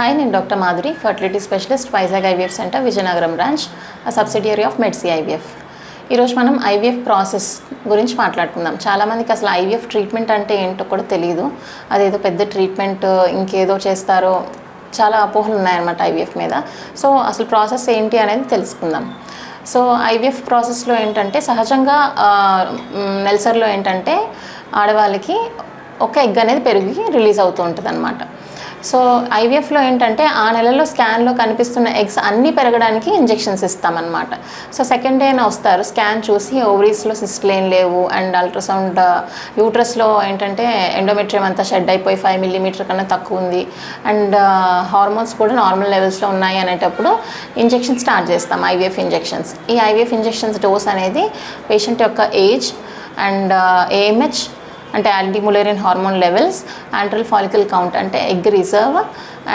Hi, నేను doctor Madhuri, fertility specialist, Vizag IVF centre, Vizianagaram branch, subsidiary of Medcy IVF. ఈరోజు మనం IVF process గురించి మాట్లాడుకుందాం. చాలామందికి అసలు ఐవీఎఫ్ ట్రీట్మెంట్ అంటే ఏంటో కూడా తెలియదు. అదేదో పెద్ద ట్రీట్మెంట్, ఇంకేదో చేస్తారో, చాలా అపోహలు ఉన్నాయన్నమాట ఐవీఎఫ్ మీద. సో అసలు ప్రాసెస్ ఏంటి అనేది తెలుసుకుందాం. సో ఐవీఎఫ్ ప్రాసెస్లో ఏంటంటే సహజంగా నెలసరిలో ఏంటంటే ఆడవాళ్ళకి ఒక ఎగ్ అనేది పెరిగి రిలీజ్ అవుతూ ఉంటుంది అన్నమాట. సో ఐవీఎఫ్లో ఏంటంటే ఆ నెలలో స్కాన్లో కనిపిస్తున్న ఎగ్స్ అన్నీ పెరగడానికి ఇంజెక్షన్స్ ఇస్తామన్నమాట. సో సెకండ్ డేనే వస్తారు, స్కాన్ చూసి ఓవరీస్లో సిస్ట్లు ఏం లేవు, అండ్ అల్ట్రాసౌండ్ యూట్రస్లో ఏంటంటే ఎండోమెట్రియం అంతా షెడ్ అయిపోయి 5 మిల్లీమీటర్ కన్నా తక్కువ ఉంది, అండ్ హార్మోన్స్ కూడా నార్మల్ లెవెల్స్లో ఉన్నాయి అనేటప్పుడు ఇంజెక్షన్ స్టార్ట్ చేస్తాం, ఐవీఎఫ్ ఇంజెక్షన్స్. ఈ ఐవీఎఫ్ ఇంజెక్షన్స్ డోస్ అనేది పేషెంట్ యొక్క ఏజ్ అండ్ ఏఎంహెచ్ అంటే anti mullerian hormone levels, antral follicle count అంటే ఎగ్ రిజర్వ్,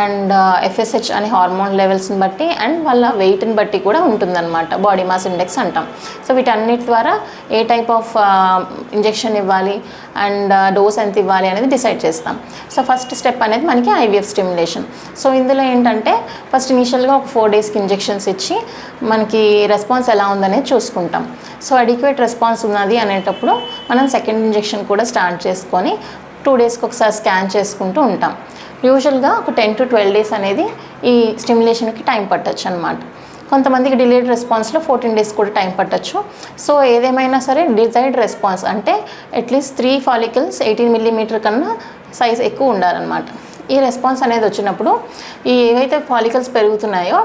అండ్ ఎఫ్ఎస్హెచ్ అనే హార్మోన్ లెవెల్స్ని బట్టి అండ్ వాళ్ళ వెయిట్ని బట్టి కూడా ఉంటుందన్నమాట. బాడీ మాస్ ఇండెక్స్ అంటాం. సో వీటన్నిటి ద్వారా ఏ టైప్ ఆఫ్ ఇంజెక్షన్ ఇవ్వాలి అండ్ డోస్ ఎంత ఇవ్వాలి అనేది డిసైడ్ చేస్తాం. సో ఫస్ట్ స్టెప్ అనేది మనకి ఐవీఎఫ్ స్టిమ్యులేషన్. సో ఇందులో ఏంటంటే ఫస్ట్ ఇనీషియల్గా ఒక 4 డేస్కి ఇంజెక్షన్స్ ఇచ్చి మనకి రెస్పాన్స్ ఎలా ఉందనేది చూసుకుంటాం. సో అడిక్వేట్ రెస్పాన్స్ ఉన్నది అనేటప్పుడు మనం సెకండ్ ఇంజెక్షన్ కూడా స్టార్ట్ చేసుకొని 2 డేస్కి ఒకసారి స్కాన్ చేసుకుంటూ ఉంటాం. యూజువల్గా ఒక 10 to 12 డేస్ అనేది ఈ స్టిమ్యులేషన్కి టైం పట్టచ్చు అనమాట. కొంతమందికి డిలేడ్ రెస్పాన్స్లో 14 డేస్ కూడా టైం పట్టచ్చు. సో ఏదేమైనా సరే డిజైర్డ్ రెస్పాన్స్ అంటే అట్లీస్ట్ 3 ఫాలికల్స్ 18 మిల్లీమీటర్ కన్నా సైజ్ ఎక్కువ ఉండాలన్నమాట. ఈ రెస్పాన్స్ అనేది వచ్చినప్పుడు ఈ ఏవైతే ఫాలికల్స్ పెరుగుతున్నాయో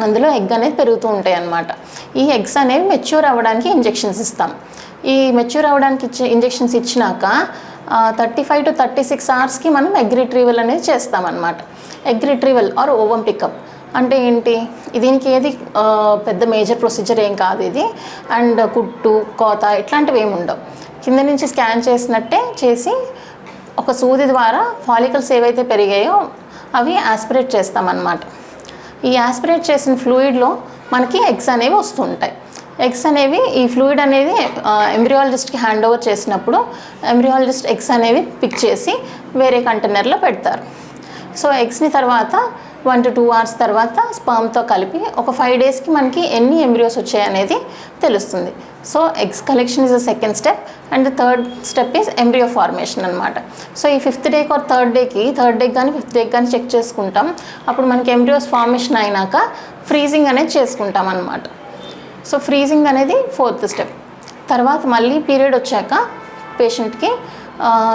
అందులో ఎగ్ అనేది పెరుగుతూ ఉంటాయి అన్నమాట. ఈ ఎగ్స్ అనేవి మెచ్యూర్ అవ్వడానికి ఇంజెక్షన్స్ ఇస్తాం. ఈ మెచ్యూర్ అవ్వడానికి ఇంజెక్షన్స్ ఇచ్చినాక 35 to 36 అవర్స్కి మనం ఎగ్ రిట్రీవల్ అనేది చేస్తామన్నమాట. Egg retrieval or ovum pickup అంటే ఏంటి, దీనికి ఏది పెద్ద మేజర్ ప్రొసీజర్ ఏం కాదు ఇది. అండ్ కుట్టు కోత ఇట్లాంటివి ఏమి ఉండవు. కింద నుంచి స్కాన్ చేసినట్టే చేసి ఒక సూది ద్వారా ఫాలికల్స్ ఏవైతే పెరిగాయో అవి ఆస్పిరేట్ చేస్తామన్నమాట. ఈ ఆస్పిరేట్ చేసిన ఫ్లూయిడ్లో మనకి ఎగ్స్ అనేవి వస్తుంటాయి. ఎగ్స్ అనేవి ఈ ఫ్లూయిడ్ అనేది ఎంబ్రియాలజిస్ట్కి హ్యాండ్ ఓవర్ చేసినప్పుడు ఎంబ్రియాలజిస్ట్ ఎగ్స్ అనేవి పిక్ చేసి వేరే కంటైనర్లో పెడతారు. సో ఎగ్స్ని తర్వాత 1 to 2 hours తర్వాత స్పర్మ్తో కలిపి ఒక 5 డేస్కి మనకి ఎన్ని ఎంబ్రియోస్ వచ్చాయనేది తెలుస్తుంది. So eggs collection is the second step, and third step is embryo formation అనమాట. సో ఈ 5th డేకి ఆర్ థర్డ్ డేకి కానీ 5th డేకి కానీ చెక్ చేసుకుంటాం. అప్పుడు మనకి ఎంబ్రియోస్ ఫార్మేషన్ అయినాక ఫ్రీజింగ్ అనేది చేసుకుంటాం అన్నమాట. సో ఫ్రీజింగ్ అనేది 4th స్టెప్. తర్వాత మళ్ళీ పీరియడ్ వచ్చాక పేషెంట్కి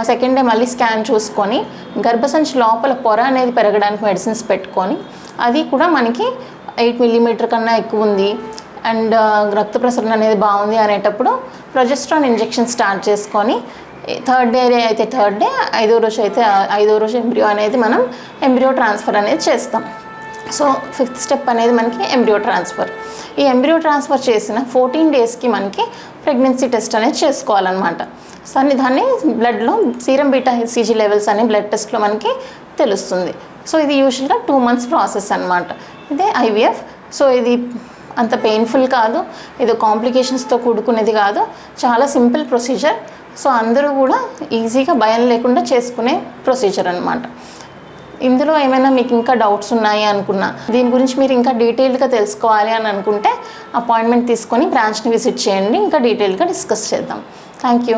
సెకండ్ డే మళ్ళీ స్కాన్ చూసుకొని గర్భసంచి లోపల పొర అనేది పెరగడానికి మెడిసిన్స్ పెట్టుకొని, అది కూడా మనకి 8 మిల్లీమీటర్ కన్నా ఎక్కువ ఉంది అండ్ రక్త ప్రసరణ అనేది బాగుంది అనేటప్పుడు ప్రొజెస్ట్రాన్ ఇంజెక్షన్ స్టార్ట్ చేసుకొని 3rd డే అయితే 3rd డే, 5వ రోజు అయితే 5వ రోజు ఎంబ్రియో అనేది మనం ఎంబ్రియో ట్రాన్స్ఫర్ అనేది చేస్తాం. సో 5th స్టెప్ అనేది మనకి ఎంబ్రియో ట్రాన్స్ఫర్. ఈ ఎంబ్రియో ట్రాన్స్ఫర్ చేసిన 14 డేస్కి మనకి ప్రెగ్నెన్సీ టెస్ట్ అనేది చేసుకోవాలన్నమాట. సో దాన్ని బ్లడ్లో సీరం బీటా హెచ్సిజీ లెవెల్స్ అనే బ్లడ్ టెస్ట్లో మనకి తెలుస్తుంది. సో ఇది యూజువల్గా 2 months ప్రాసెస్ అనమాట. ఇదే ఐవీఎఫ్. సో ఇది అంత పెయిన్ఫుల్ కాదు, ఇది కాంప్లికేషన్స్తో కూడుకునేది కాదు, చాలా సింపుల్ ప్రొసీజర్. సో అందరూ కూడా ఈజీగా భయం లేకుండా చేసుకునే ప్రొసీజర్ అనమాట. ఇందులో ఏమైనా మీకు ఇంకా డౌట్స్ ఉన్నాయి అనుకున్నా, దీని గురించి మీరు ఇంకా డీటెయిల్డ్గా తెలుసుకోవాలి అని అనుకుంటే అపాయింట్మెంట్ తీసుకొని బ్రాంచ్ని విజిట్ చేయండి, ఇంకా డీటెయిల్గా డిస్కస్ చేద్దాం. Thank you.